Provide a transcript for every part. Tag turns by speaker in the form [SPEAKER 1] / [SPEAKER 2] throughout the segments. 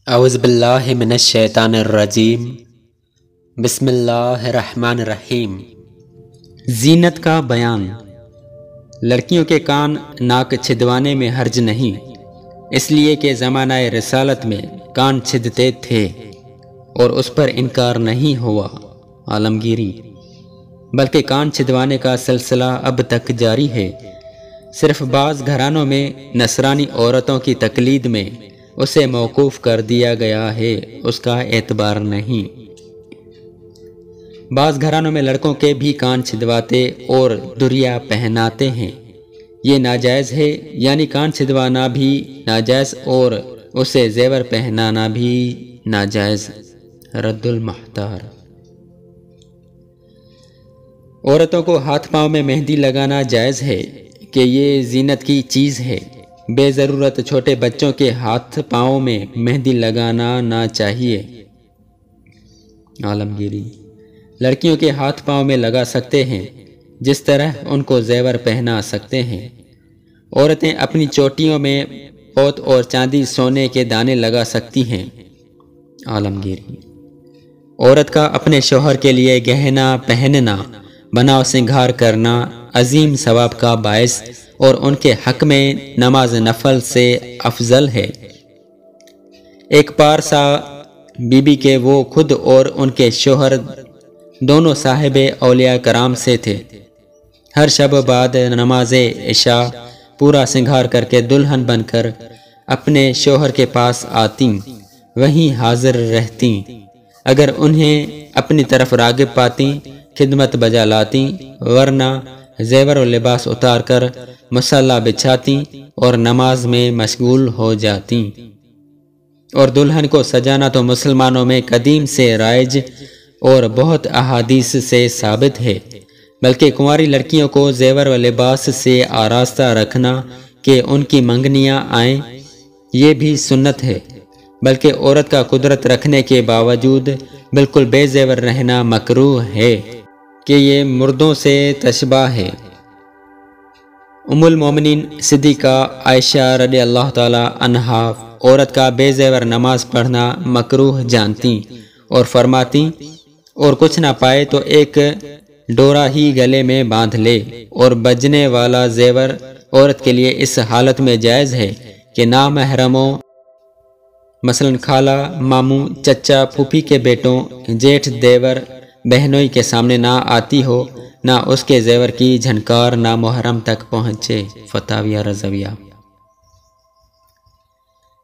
[SPEAKER 1] اعوذ باللہ من الشیطان الرجیم بسم اللہ الرحمن الرحیم۔
[SPEAKER 2] زینت کا بیان۔ لڑکیوں کے کان ناک چھدوانے میں حرج نہیں، اس لیے کہ زمانہ رسالت میں کان چھدتے تھے اور اس پر انکار نہیں ہوا عالمگیری، بلکہ کان چھدوانے کا سلسلہ اب تک جاری ہے۔ صرف بعض گھرانوں میں نصرانی عورتوں کی تقلید میں اسے موقوف کر دیا گیا ہے، اس کا اعتبار نہیں۔ بعض گھرانوں میں لڑکوں کے بھی کان چھدواتے اور دریا پہناتے ہیں، یہ ناجائز ہے، یعنی کان چھدوانا بھی ناجائز اور اسے زیور پہنانا بھی ناجائز۔ رد المحتار۔ عورتوں کو ہاتھ پاؤں میں مہندی لگانا جائز ہے کہ یہ زینت کی چیز ہے، بے ضرورت چھوٹے بچوں کے ہاتھ پاؤں میں مہندی لگانا نہ چاہیے۔ عالمگیری۔ لڑکیوں کے ہاتھ پاؤں میں لگا سکتے ہیں جس طرح ان کو زیور پہنا سکتے ہیں۔ عورتیں اپنی چوٹیوں میں پوت اور چاندی سونے کے دانے لگا سکتی ہیں۔ عالمگیری۔ عورت کا اپنے شوہر کے لیے گہنا پہننا، بناؤ سنگھار کرنا عظیم ثواب کا باعث اور ان کے حق میں نماز نفل سے افضل ہے۔ ایک پارسا بی بی کے وہ خود اور ان کے شوہر دونوں صاحب اولیاء کرام سے تھے۔ ہر شب بعد نماز عشاء پورا سنگھار کر کے دلہن بن کر اپنے شوہر کے پاس آتیں، وہیں حاضر رہتیں۔ اگر انہیں اپنی طرف راغب پاتیں خدمت بجا لاتی، ورنہ زیور و لباس اتار کر مصلی بچھاتی اور نماز میں مشغول ہو جاتی۔ اور دلہن کو سجانا تو مسلمانوں میں قدیم سے رائج اور بہت احادیث سے ثابت ہے، بلکہ کنواری لڑکیوں کو زیور و لباس سے آراستہ رکھنا کہ ان کی منگنیاں آئیں، یہ بھی سنت ہے، بلکہ عورت کا قدرت رکھنے کے باوجود بالکل بے زیور رہنا مکروہ ہے کہ یہ مردوں سے تشبہ ہے۔ ام المومنین صدیقہ عائشہ رضی اللہ تعالی عنہا عورت کا بے زیور نماز پڑھنا مکروہ جانتی اور فرماتی، اور کچھ نہ پائے تو ایک ڈورا ہی گلے میں باندھ لے۔ اور بجنے والا زیور عورت کے لیے اس حالت میں جائز ہے کہ نامحرموں مثلا خالہ، ماموں، چچا، پھوپھی کے بیٹوں، جیٹھ، دیور، بہنوئی کے سامنے نہ آتی ہو، نہ اس کے زیور کی جھنکار نامحرم تک پہنچے۔ فتاوی رضویہ۔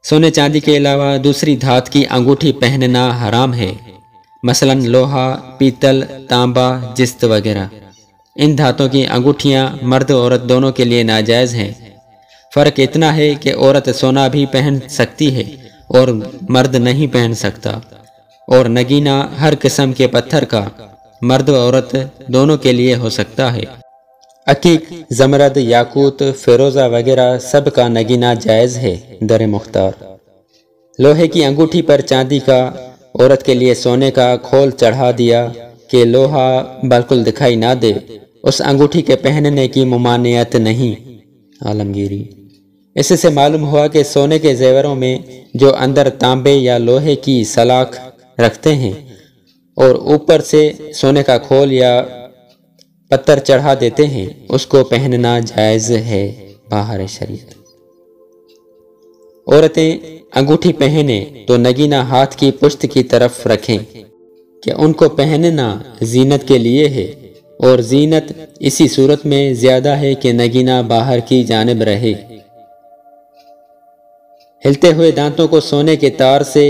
[SPEAKER 2] سونے چاندی کے علاوہ دوسری دھات کی انگوٹھی پہننا حرام ہے، مثلا لوہا، پیتل، تانبا، جست وغیرہ۔ ان دھاتوں کی انگوٹھیاں مرد و عورت دونوں کے لیے ناجائز ہیں۔ فرق اتنا ہے کہ عورت سونا بھی پہن سکتی ہے اور مرد نہیں پہن سکتا، اور نگینہ ہر قسم کے پتھر کا مرد و عورت دونوں کے لیے ہو سکتا ہے۔ عقیق، زمرد، یاقوت، فیروزہ وغیرہ سب کا نگینہ جائز ہے۔ در مختار۔ لوہے کی انگوٹھی پر چاندی کا، عورت کے لیے سونے کا کھول چڑھا دیا کہ لوہا بالکل دکھائی نہ دے، اس انگوٹھی کے پہننے کی ممانعت نہیں۔ عالمگیری۔ اس سے معلوم ہوا کہ سونے کے زیوروں میں جو اندر تانبے یا لوہے کی سلاخ رکھتے ہیں اور اوپر سے سونے کا کھول یا پتھر چڑھا دیتے ہیں، اس کو پہننا جائز ہے باہر شریعت۔ عورتیں انگوٹھی پہنے تو نگینہ ہاتھ کی پشت کی طرف رکھیں کہ ان کو پہننا زینت کے لیے ہے، اور زینت اسی صورت میں زیادہ ہے کہ نگینہ باہر کی جانب رہے۔ ہلتے ہوئے دانتوں کو سونے کے تار سے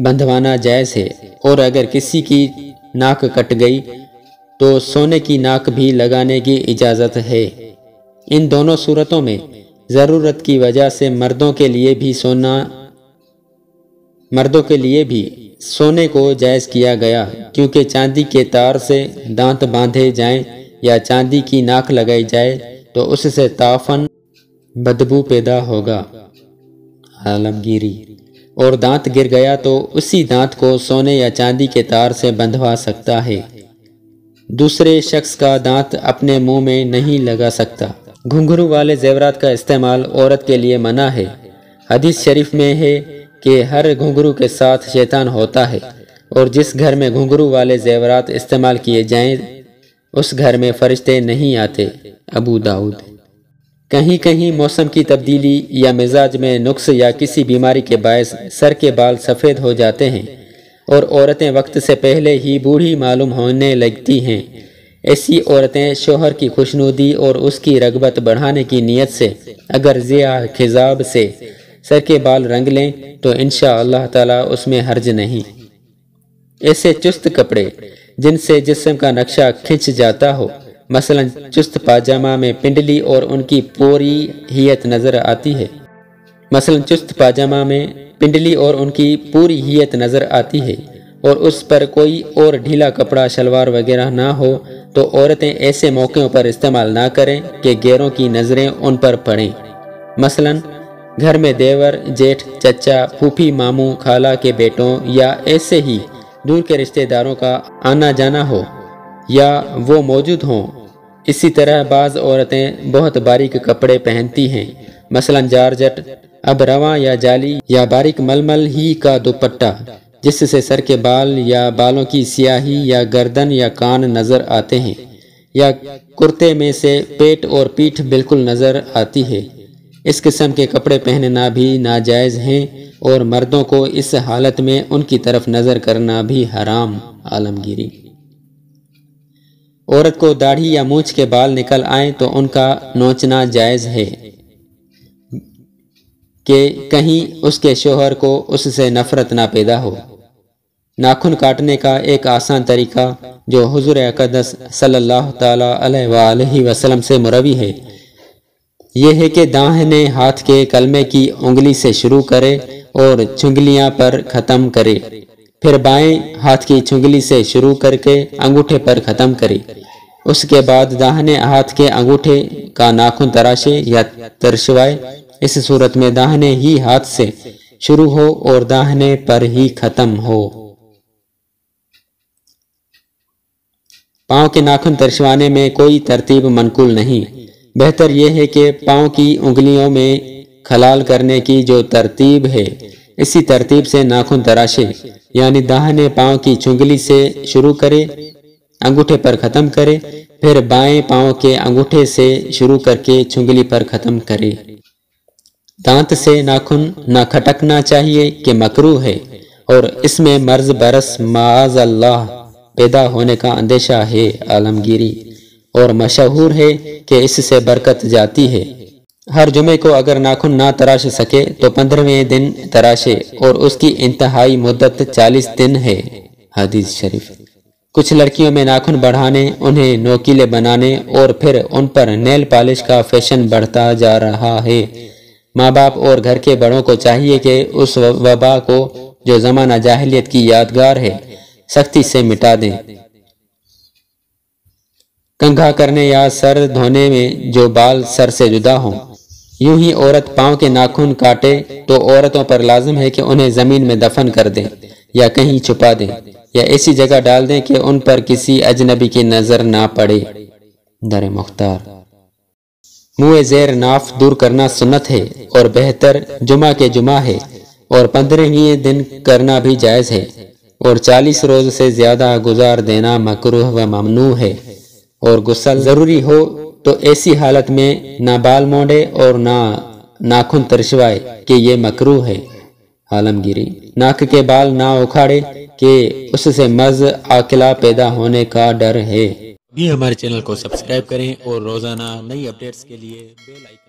[SPEAKER 2] بندھوانا جائز ہے، اور اگر کسی کی ناک کٹ گئی تو سونے کی ناک بھی لگانے کی اجازت ہے۔ ان دونوں صورتوں میں ضرورت کی وجہ سے مردوں کے لیے بھی سونے کو جائز کیا گیا، کیونکہ چاندی کے تار سے دانت باندھے جائیں یا چاندی کی ناک لگائی جائے تو اس سے تعفن بدبو پیدا ہوگا۔ عالمگیری۔ اور دانت گر گیا تو اسی دانت کو سونے یا چاندی کے تار سے بندھوا سکتا ہے، دوسرے شخص کا دانت اپنے منہ میں نہیں لگا سکتا۔ گھنگرو والے زیورات کا استعمال عورت کے لیے منع ہے۔ حدیث شریف میں ہے کہ ہر گھنگرو کے ساتھ شیطان ہوتا ہے، اور جس گھر میں گھنگرو والے زیورات استعمال کیے جائیں اس گھر میں فرشتے نہیں آتے۔ ابو داؤد۔ کہیں کہیں موسم کی تبدیلی یا مزاج میں نقص یا کسی بیماری کے باعث سر کے بال سفید ہو جاتے ہیں اور عورتیں وقت سے پہلے ہی بوڑھی معلوم ہونے لگتی ہیں۔ ایسی عورتیں شوہر کی خوشنودی اور اس کی رغبت بڑھانے کی نیت سے اگر ضیاء خضاب سے سر کے بال رنگ لیں تو انشاءاللہ تعالی اس میں حرج نہیں۔ ایسے چست کپڑے جن سے جسم کا نقشہ کھنچ جاتا ہو، مثلا چست پاجامہ میں پنڈلی اور ان کی پوری ہیئت نظر آتی ہے اور اس پر کوئی اور ڈھیلا کپڑا شلوار وغیرہ نہ ہو تو عورتیں ایسے موقعوں پر استعمال نہ کریں کہ غیروں کی نظریں ان پر پڑیں۔ مثلا گھر میں دیور، جیٹھ، چچا، پھوپھی، ماموں، خالہ کے بیٹوں یا ایسے ہی دور کے رشتہ داروں کا آنا جانا ہو یا وہ موجود ہوں۔ اسی طرح بعض عورتیں بہت باریک کپڑے پہنتی ہیں، مثلا جارجٹ، اب رواں یا جالی یا باریک ململ ہی کا دوپٹہ، جس سے سر کے بال یا بالوں کی سیاہی یا گردن یا کان نظر آتے ہیں، یا کرتے میں سے پیٹ اور پیٹھ بالکل نظر آتی ہے۔ اس قسم کے کپڑے پہننا بھی ناجائز ہیں اور مردوں کو اس حالت میں ان کی طرف نظر کرنا بھی حرام۔ عالمگیری۔ عورت کو داڑھی یا مونچھ کے بال نکل آئیں تو ان کا نوچنا جائز ہے کہ کہیں اس کے شوہر کو اس سے نفرت نہ پیدا ہو۔ ناخن کاٹنے کا ایک آسان طریقہ جو حضور اقدس صلی اللہ تعالی علیہ وآلہ وسلم سے مروی ہے یہ ہے کہ داہنے ہاتھ کے کلمے کی انگلی سے شروع کرے اور چھنگلیاں پر ختم کرے، پھر بائیں ہاتھ کی چھنگلی سے شروع کر کے انگوٹھے پر ختم کرے، اس کے بعد داہنے ہاتھ کے انگوٹھے کا ناخن تراشے یا ترشوائے۔ اس صورت میں داہنے ہی ہاتھ سے شروع ہو اور داہنے پر ہی ختم ہو۔ پاؤں کے ناخن ترشوانے میں کوئی ترتیب منقول نہیں، بہتر یہ ہے کہ پاؤں کی انگلیوں میں خلال کرنے کی جو ترتیب ہے اسی ترتیب سے ناخن تراشے، یعنی داہنے پاؤں کی چنگلی سے شروع کرے، انگوٹھے پر ختم کرے، پھر بائیں پاؤں کے انگوٹھے سے شروع کر کے چنگلی پر ختم کرے۔ دانت سے ناخن نہ کھٹکنا چاہیے کہ مکروہ ہے اور اس میں مرض برس معاذ اللہ پیدا ہونے کا اندیشہ ہے۔ عالمگیری۔ اور مشہور ہے کہ اس سے برکت جاتی ہے۔ ہر جمعے کو اگر ناخن نہ تراش سکے تو 15ویں دن تراشے اور اس کی انتہائی مدت 40 دن ہے۔ حدیث شریف۔ کچھ لڑکیوں میں ناخن بڑھانے، انہیں نوکیلے بنانے اور پھر ان پر نیل پالش کا فیشن بڑھتا جا رہا ہے۔ ماں باپ اور گھر کے بڑوں کو چاہیے کہ اس وبا کو جو زمانہ جاہلیت کی یادگار ہے سختی سے مٹا دیں۔ کنگھا کرنے یا سر دھونے میں جو بال سر سے جدا ہوں، یوں ہی عورت پاؤں کے ناخن کاٹے تو عورتوں پر لازم ہے کہ انہیں زمین میں دفن کر دیں یا کہیں چھپا دیں یا ایسی جگہ ڈال دیں کہ ان پر کسی اجنبی کی نظر نہ پڑے۔ در مختار۔ منہ زیر ناف دور کرنا سنت ہے اور بہتر جمعہ کے جمعہ ہے اور 15ویں دن کرنا بھی جائز ہے اور 40 روز سے زیادہ گزار دینا مکروہ و ممنوع ہے، اور غسل ضروری ہو تو ایسی حالت میں نہ بال مونڈے اور نہ ناخن ترشوائے کہ یہ مکروہ ہے۔ عالمگیری۔ ناک کے بال نہ اکھاڑے کہ اس سے مرض عاقلہ پیدا ہونے کا ڈر ہے۔
[SPEAKER 1] بھی ہمارے چینل کو سبسکرائب کریں اور روزانہ نئی اپڈیٹس کے لیے بیل آئیکن